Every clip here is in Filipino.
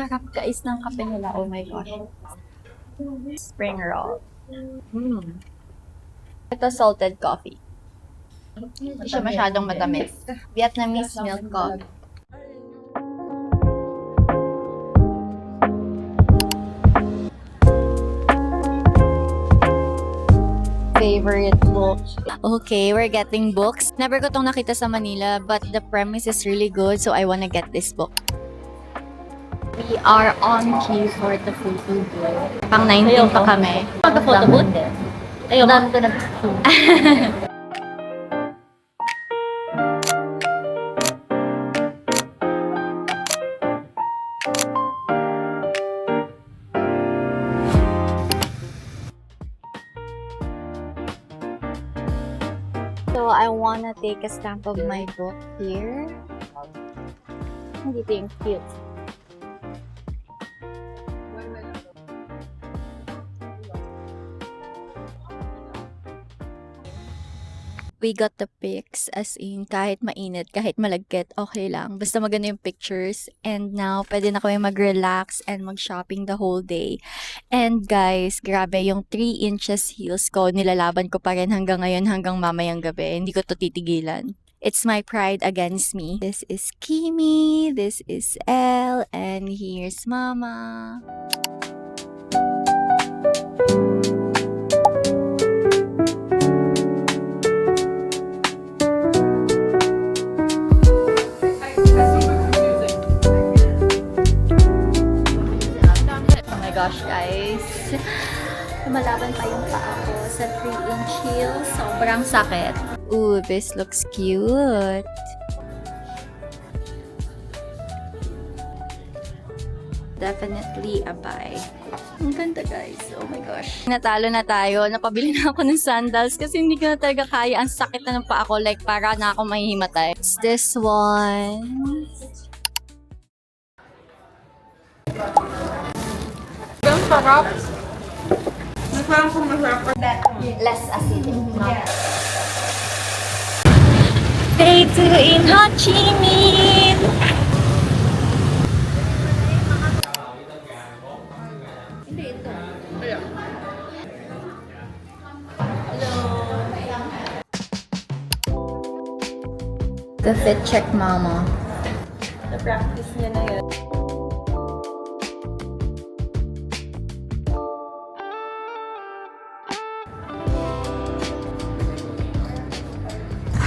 sarap guys ng kape nila. Oh my gosh. Spring roll. Ito salted coffee. Hindi siya masyadong matamis. Vietnamese milk coffee. Favorite book. Okay, we're getting books. Never ko tong nakita sa Manila, but the premise is really good, so I wanna get this book. We are on queue for the photo booth. Pang 19 pa kami. Photo booth eh. Ayun, dami ko na. So I wanna take a stamp of my book here. Hindi ito yung cute. We got the pics, as in, kahit mainit, kahit malagkit, okay lang. Basta maganda yung pictures. And now, pwede na kami mag-relax and mag-shopping the whole day. And guys, grabe, yung 3 inches heels ko, nilalaban ko pa rin hanggang ngayon, hanggang mamayang gabi. Hindi ko to titigilan. It's my pride against me. This is Kimi, this is Elle, and here's Mama. Gosh guys, lumalaban pa yung paa ko sa 3-inch heels. Sobrang sakit. Ooh, this looks cute. Definitely a buy. Ang ganda guys. Oh my gosh. Natalo na tayo. Napabili na ako ng sandals kasi hindi ko na talaga kaya. Ang sakit na ng paa ko. Like, para na ako mahihimatay. It's this one. Ang sarap. Masarap kung masarap. Less acidic. Day 2 in Ho Chi Minh. Hindi ito. The fit check mama. Na-practice niya na yun.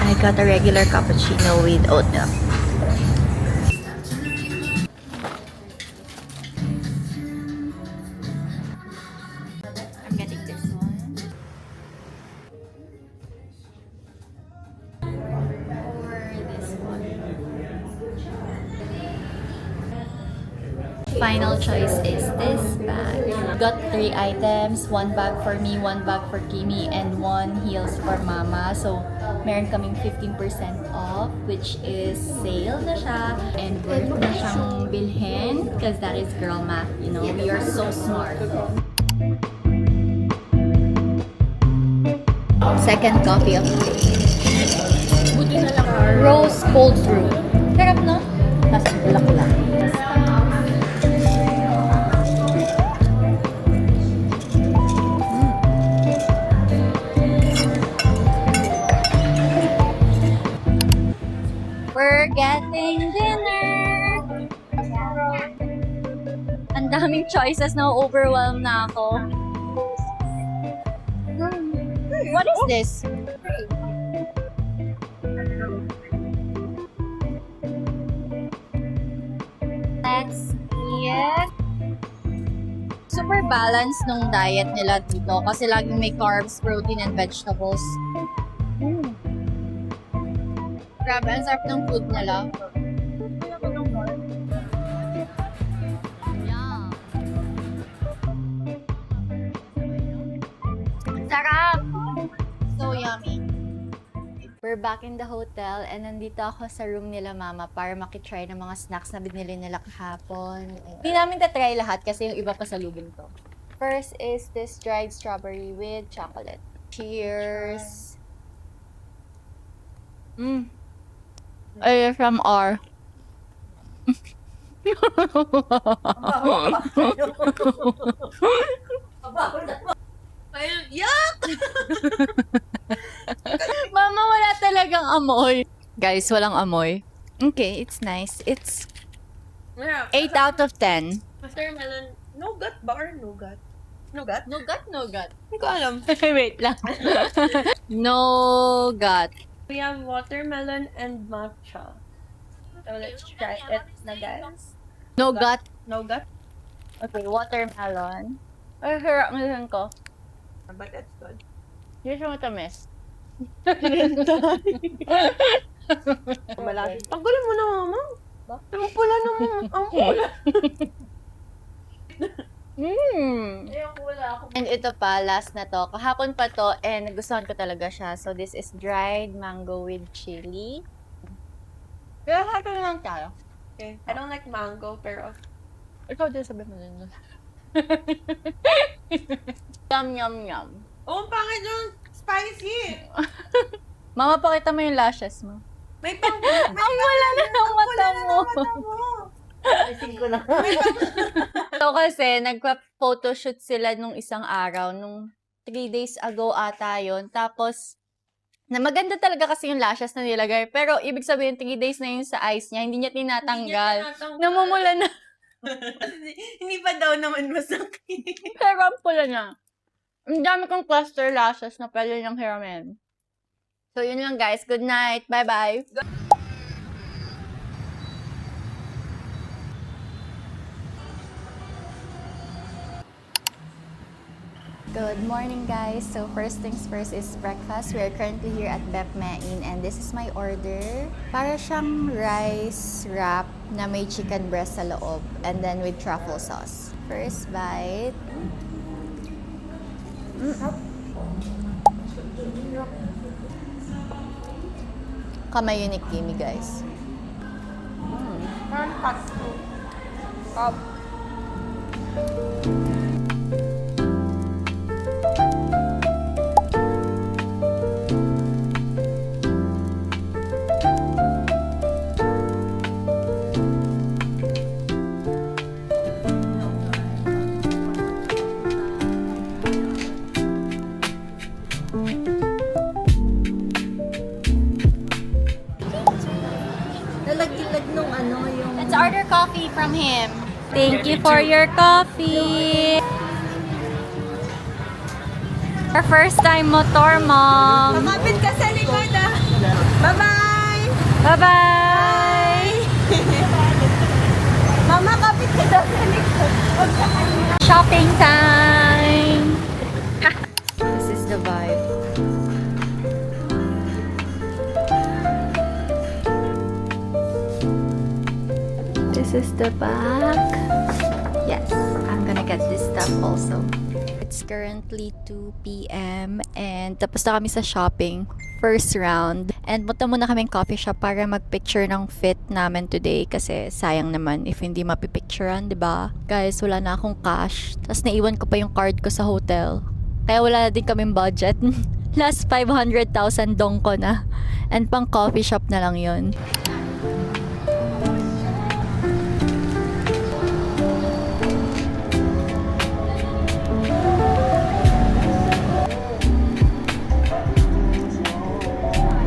I got a regular cappuccino with oat milk. I'm getting this one. Or this one. Final choice is this bag. Got 3 items, 1 bag for me, 1 bag for Kimi, and 1 heels for Mama. So, meron kaming 15% off, which is sale na siya, and worth na siyang bilhin, because that is girl math, you know, we are so smart. Second coffee of the day. Buti na lang. Rose cold brew. Sarap, no? Tapos bulak lang. We're getting dinner! Ang daming choices na overwhelmed na ako. What is this? Let's eat. Super balanced nung diet nila dito kasi laging may carbs, protein, and vegetables. Grabe, ang sarap ng food nila. Yeah. Sarap! So yummy. We're back in the hotel and nandito ako sa room nila Mama para makitry ng mga snacks na binili nila kahapon. Hindi namin tatry lahat kasi yung iba pa sa lubin to. First is this dried strawberry with chocolate. Cheers! ASMR. Ayun, yuck! Mama, wala talagang amoy. Guys, walang amoy. Okay, it's nice. It's Yeah. 8 out of 10. Watermelon, nougat ba or nougat? Nougat? Nougat. Hindi ko alam. Wait lang. Nougat. We have watermelon and matcha. So let's try it na guys. Nougat. Nougat? Okay, watermelon. Ay, hirap na ko. But it's good. Hindi siya matamis. Malaki. Tanggalin mo na, mama. Ang pula naman. Ang pula. Ayoko, wala ako. And ito pa, last na to. Kahapon pa to, and nagustuhan ko talaga siya. So, this is dried mango with chili. Kaya hato na lang tayo. Okay. I don't like mango, pero Ikaw din sabi mo din. Yum. oh, ang pangit yung spicy. Mama, pakita mo yung lashes mo. May pang... Ang wala na ng mata mo. Ayusin ko na. So kasi, nagpa-photoshoot sila nung isang araw, nung 3 days ago ata yun. Tapos, na maganda talaga kasi yung lashes na nilagay. Pero, ibig sabihin, 3 days na yun sa eyes niya, hindi niya tinatanggal. Namumula na. Hindi pa daw naman masakit. Pero ang pula na. Ang dami kong cluster lashes na pwede niyang hiramin. So, yun lang guys. Good night. Bye-bye. Good morning guys. So first things first is breakfast. We are currently here at Bep Main and this is my order. Para siyang rice wrap na may chicken breast sa loob and then with truffle sauce. First bite. Kamay unique Kimi guys. Parang pasto. Cup. Nalaglag nung ano yung... Let's order coffee from him. Thank you for your coffee. Our first time motor mom. Kapit ka sa likod ah. Bye-bye! Bye-bye! Mama, kapit ka daw sa likod. Shopping time! This is the vibe. This is the back. Yes, I'm gonna get this stuff also. It's currently 2 p.m. and tapos na kami sa shopping. First round. And punta muna kaming coffee shop para magpicture ng fit namin today kasi sayang naman if hindi mapipicturean, di ba? Guys, wala na akong cash. Tapos naiwan ko pa yung card ko sa hotel. Kaya wala na din kaming budget. Last 500,000 dong ko na. And pang coffee shop na lang yun.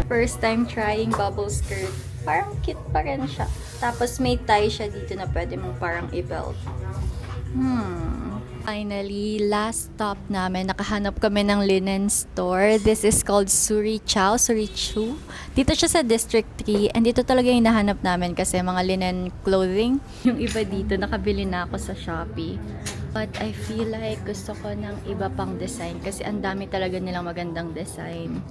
First time trying bubble skirt. Parang cute pa rin siya. Tapos may tie siya dito na pwede mong parang i-belt. Finally, last stop namin. Nakahanap kami ng linen store. This is called Suri Chu. Dito siya sa District 3. And dito talaga yung nahanap namin kasi mga linen clothing. Yung iba dito, nakabili na ako sa Shopee. But I feel like gusto ko ng iba pang design kasi ang dami talaga nilang magandang design.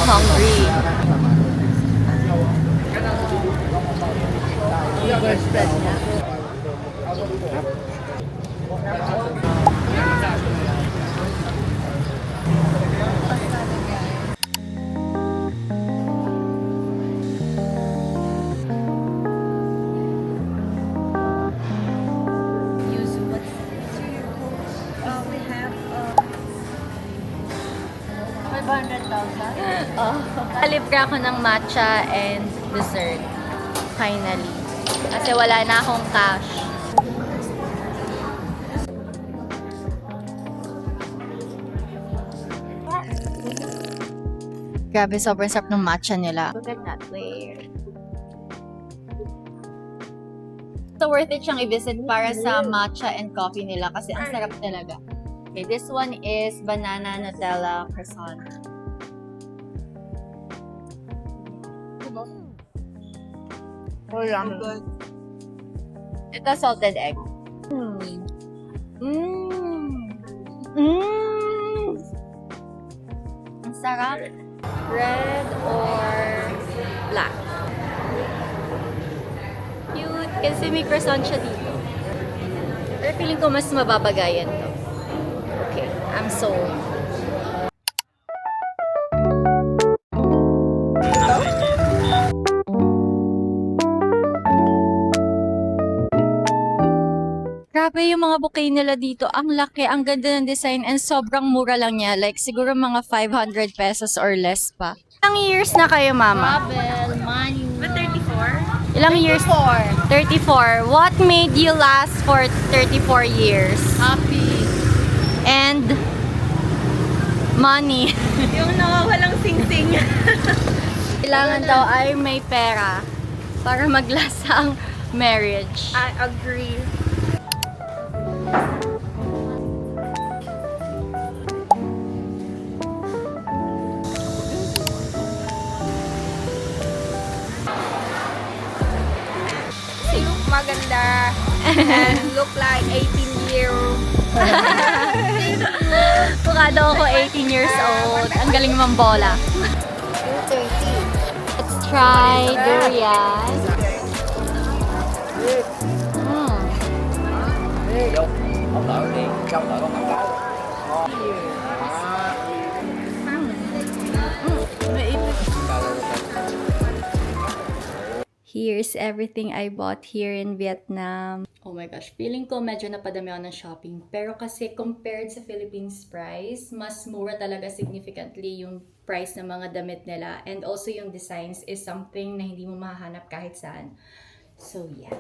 hungry. We have 500,000. Libre ako ng matcha and dessert. Finally. Kasi wala na akong cash. Grabe, sobrang sarap ng matcha nila. Look at that layer. So worth it siyang i-visit para sa matcha and coffee nila kasi ang sarap talaga. Okay, this one is banana Nutella croissant. Oh, yummy. Ito salted egg. Ang sarap. Red or black? Cute, kasi may croissant siya dito. Pero feeling ko mas mababagayan to. Okay, I'm sold. Grabe yung mga bouquet nila dito. Ang laki, ang ganda ng design, and sobrang mura lang niya. Like, siguro mga 500 pesos or less pa. Ilang years na kayo, Mama? Travel, money. But 34? Ilang years? 34. What made you last for 34 years? Happy. And money. Yung nawawalang sing-sing. Kailangan daw ay may pera para maglast ang marriage. I agree. You look maganda and look like 18-year-old. Mukha daw ako 18 years old. Ang galing mambola. 30. Let's try durian. Here's everything I bought here in Vietnam. Oh my gosh, feeling ko medyo napadami ako ng shopping. Pero kasi compared sa Philippines price, mas mura talaga significantly yung price ng mga damit nila. And also yung designs is something na hindi mo mahanap kahit saan. So yeah.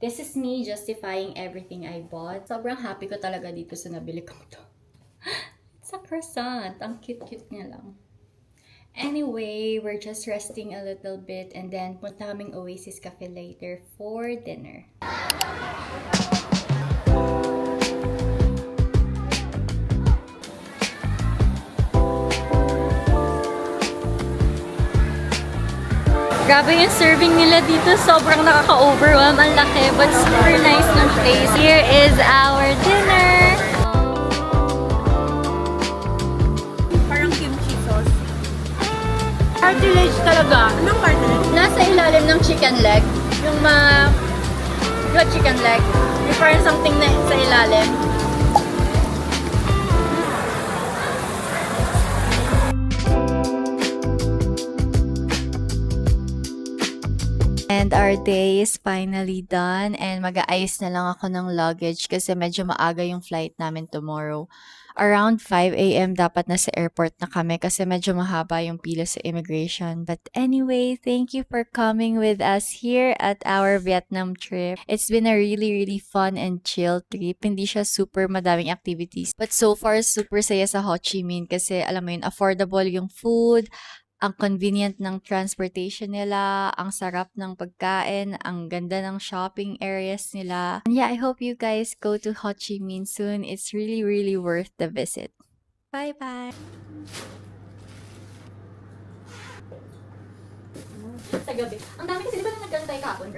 This is me justifying everything I bought. Sobrang happy ko talaga dito sa nabili ko to. It's a croissant. Ang cute-cute niya lang. Anyway, we're just resting a little bit and then punta kaming Oasis Cafe later for dinner. Grabe yung serving nila dito. Sobrang nakaka-overwhelm. Ang laki, but super nice ng place. Here is our dinner. Parang kimchi sauce. Cartilage talaga. Anong cartilage? Nasa ilalim ng chicken leg. Yung chicken leg. May parang something na sa ilalim. And our day is finally done and mag-aayos na lang ako ng luggage kasi medyo maaga yung flight namin tomorrow. Around 5 a.m. dapat nasa airport na kami kasi medyo mahaba yung pila sa immigration. But anyway, thank you for coming with us here at our Vietnam trip. It's been a really fun and chill trip. Hindi siya super madaming activities. But so far, super saya sa Ho Chi Minh kasi alam mo yun, affordable yung food, ang convenient ng transportation nila, ang sarap ng pagkain, ang ganda ng shopping areas nila. And yeah, I hope you guys go to Ho Chi Minh soon. It's really worth the visit. Bye-bye! Sa gabi. Ang dami kasi, di ba na nagkantay kahapon,